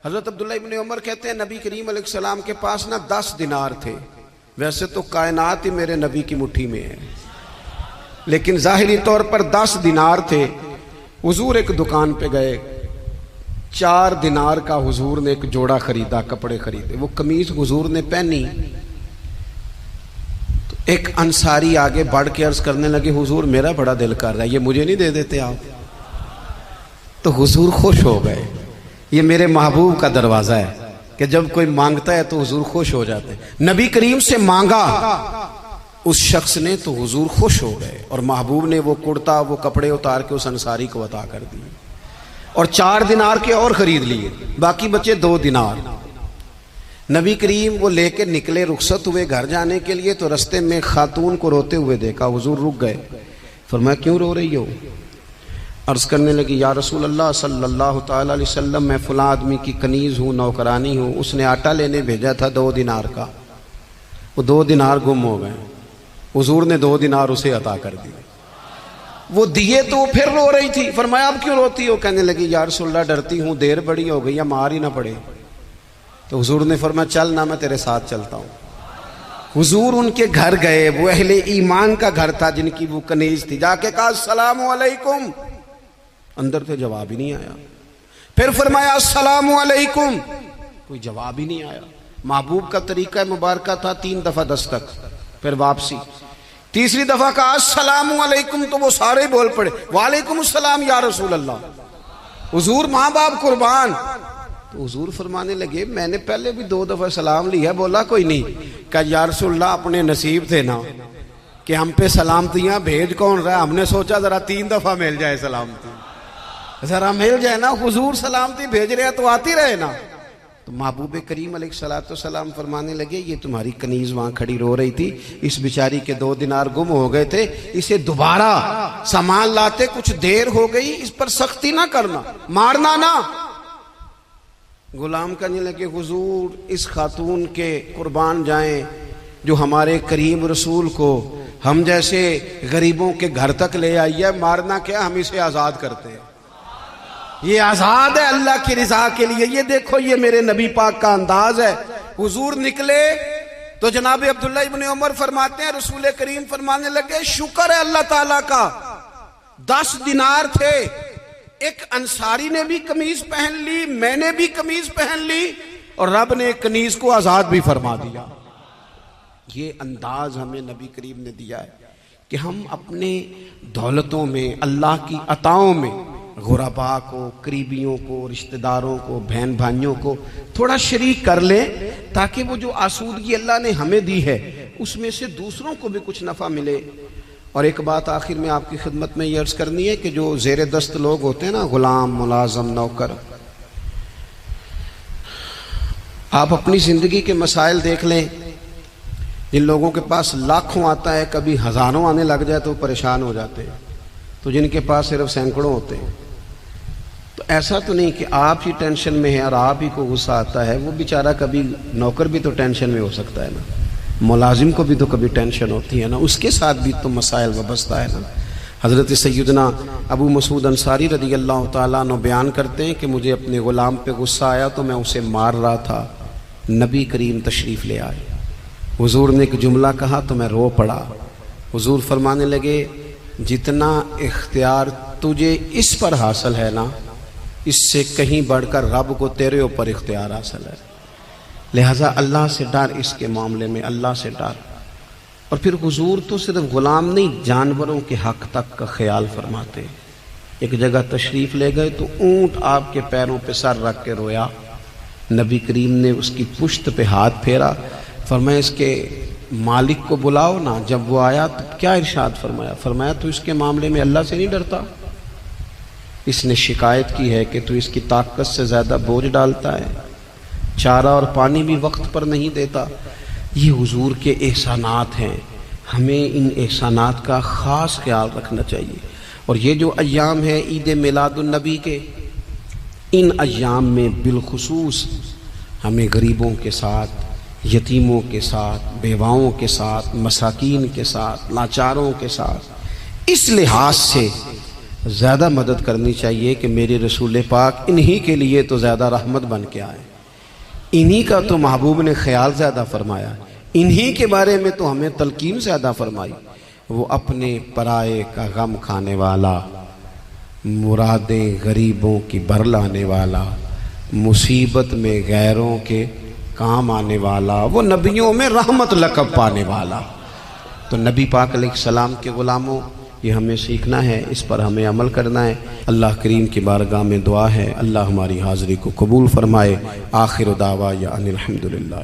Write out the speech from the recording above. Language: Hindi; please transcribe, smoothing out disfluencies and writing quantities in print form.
हजरत अब्दुल्ला इब्न उमर कहते हैं नबी करीम अलैहिस्सलाम के पास ना 10 दिनार थे। वैसे तो कायनात ही मेरे नबी की मुट्ठी में है, लेकिन जाहिरी तौर पर 10 दिनार थे। हुजूर एक दुकान पे गए, 4 दिनार का हुजूर ने एक जोड़ा खरीदा, कपड़े खरीदे। वो कमीज हुजूर ने पहनी तो एक अंसारी आगे बढ़ के अर्ज करने लगे, हुजूर मेरा बड़ा दिल कर रहा है, ये मुझे नहीं दे देते आप? तो हुजूर खुश हो गए। ये मेरे महबूब का दरवाजा है कि जब कोई मांगता है तो हुजूर खुश हो जाते हैं। नबी करीम से मांगा उस शख्स ने तो हुजूर खुश हो गए, और महबूब ने वो कुर्ता, वो कपड़े उतार के उस अंसारी को अता कर दिए, और 4 दिनार के और खरीद लिए, बाकी बचे 2 दिनार। नबी करीम वो लेके निकले, रुखसत हुए घर जाने के लिए, तो रास्ते में खातून को रोते हुए देखा। हुजूर रुक गए, फरमाया क्यों रो रही हो? अर्ज करने लगी, या रसूल अल्लाह सल्लल्लाहु तआला अलैहि वसल्लम, मैं फलां आदमी की कनीज हूँ, नौकरानी हूँ, उसने आटा लेने भेजा था 2 दिनार का, वो 2 दिनार गुम हो गए। हुजूर ने 2 दिनार उसे अता कर दिए। वो दिए तो वो फिर रो रही थी। फरमाया अब क्यों रोती हो? कहने लगी, या रसूल अल्लाह डरती हूँ देर बड़ी हो गई या मार ही ना पड़े। तो हुजूर ने फरमाया चल ना, मैं तेरे साथ चलता हूँ। हुजूर उनके घर गए, वो अहले ईमान का घर था जिनकी वो कनीज थी। जाके कहा अस्सलामु अलैकुम, अंदर से जवाब ही नहीं आया। फिर फरमाया अस्सलामु अलैकुम, कोई जवाब ही नहीं आया। महबूब का तरीका मुबारक था 3 दफा दस्तक, फिर वापसी। तीसरी दफा कहा अस्सलामु अलैकुम, तो वो सारे बोल पड़े वालेकुम अस्सलाम या रसूल अल्लाह। हुजूर माँ बाप कुर्बान। तो हुजूर फरमाने लगे, मैंने पहले भी 2 दफा सलाम लिया, बोला कोई नहीं। कहा या रसूल अल्लाह, अपने नसीब थे ना कि हम पे सलामतियां भेज कौन रहा है, हमने सोचा जरा 3 दफा मिल जाए सलामती, जरा मिल जाए ना। हुजूर सलामती भेज रहे हैं तो आती रहे ना। तो महबूब करीम अलैहिस्सलाम फरमाने लगे, ये तुम्हारी कनीज वहां खड़ी रो रही थी, इस बेचारी के 2 दिनार गुम हो गए थे, इसे दोबारा सामान लाते कुछ देर हो गई, इस पर सख्ती ना करना, मारना ना। गुलाम कहने लगे, हुजूर इस खातून के कुर्बान जाएं जो हमारे करीम रसूल को हम जैसे गरीबों के घर तक ले आई है, मारना क्या, हम इसे आजाद करते हैं, ये आजाद है अल्लाह की रिजा के लिए। ये देखो, ये मेरे नबी पाक का अंदाज है। हुजूर निकले तो जनाब अब्दुल्ला इब्न उमर फरमाते हैं, रसूल करीम फरमाने लगे, शुक्र है अल्लाह ताला का, 10 दिनार थे, एक अंसारी ने भी कमीज पहन ली, मैंने भी कमीज पहन ली, और रब ने कनीज को आजाद भी फरमा दिया। ये अंदाज हमें नबी करीम ने दिया है कि हम अपने दौलतों में, अल्लाह की अताओं में गुरबा को, करीबियों को, रिश्तेदारों को, बहन भाइयों को थोड़ा शरीक कर लें, ताकि वो जो आसूदगी अल्लाह ने हमें दी है उसमें से दूसरों को भी कुछ नफ़ा मिले। और एक बात आखिर में आपकी खिदमत में ये अर्ज करनी है कि जो ज़ेर दस्त लोग होते हैं ना, गुलाम, मुलाजम, नौकर, आप अपनी ज़िंदगी के मसाइल देख लें। जिन लोगों के पास लाखों आता है, कभी हज़ारों आने लग जाए तो परेशान हो जाते हैं, तो जिनके पास सिर्फ सैकड़ों होते हैं, तो ऐसा तो नहीं कि आप ही टेंशन में है और आप ही को गुस्सा आता है। वो बेचारा, कभी नौकर भी तो टेंशन में हो सकता है ना, मुलाजिम को भी तो कभी टेंशन होती है ना, उसके साथ भी तो मसाइल वाबस्ता है ना। हज़रत सैयदना अबू मसूद अंसारी रज़ी अल्लाह तआला अन्हु बयान करते हैं कि मुझे अपने ग़ुलाम पे गुस्सा आया तो मैं उसे मार रहा था, नबी करीम तशरीफ़ ले आए, हुजूर ने एक जुमला कहा तो मैं रो पड़ा। हुजूर फरमाने लगे, जितना इख्तियार तुझे इस पर हासिल है ना, इससे कहीं बढ़कर रब को तेरे ऊपर इख्तियार हासिल है, लिहाजा अल्लाह से डर, इसके मामले में अल्लाह से डर। और फिर हुजूर तो सिर्फ गुलाम नहीं, जानवरों के हक तक का ख्याल फरमाते। एक जगह तशरीफ़ ले गए तो ऊंट आपके पैरों पे सर रख के रोया, नबी करीम ने उसकी पुश्त पे हाथ फेरा, फरमाया इसके मालिक को बुलाओ ना। जब वो आया तो क्या इरशाद फरमाया? फरमाया तो इसके मामले में अल्लाह से नहीं डरता, इसने शिकायत की है कि तू इसकी ताकत से ज़्यादा बोझ डालता है, चारा और पानी भी वक्त पर नहीं देता। ये हुजूर के एहसानात हैं, हमें इन एहसानात का ख़ास ख्याल रखना चाहिए। और ये जो अय्याम है ईद मिलादुन्नबी के, इन अय्याम में बिलखुसूस हमें गरीबों के साथ, यतीमों के साथ, बेवाओं के साथ, मसाकीन के साथ, लाचारों के साथ, इस लिहाज से ज़्यादा मदद करनी चाहिए कि मेरे रसूल पाक इन्हीं के लिए तो ज़्यादा रहमत बन के आए, इन्हीं का तो महबूब ने ख्याल ज़्यादा फरमाया, इन्हीं के बारे में तो हमें तलकीन ज़्यादा फरमाई। वो अपने पराए का गम खाने वाला, मुरादें गरीबों की भर लाने वाला, मुसीबत में गैरों के काम आने वाला, वो नबियों में रहमत लक़ब पाने वाला। तो नबी पाक अलैहिस्सलाम के ग़ुलामों, ये हमें सीखना है, इस पर हमें अमल करना है। अल्लाह करीम की बारगाह में दुआ है, अल्लाह हमारी हाज़िरी को कबूल फ़रमाए। आखिर दावा या अनिल हम्दुलिल्लाह।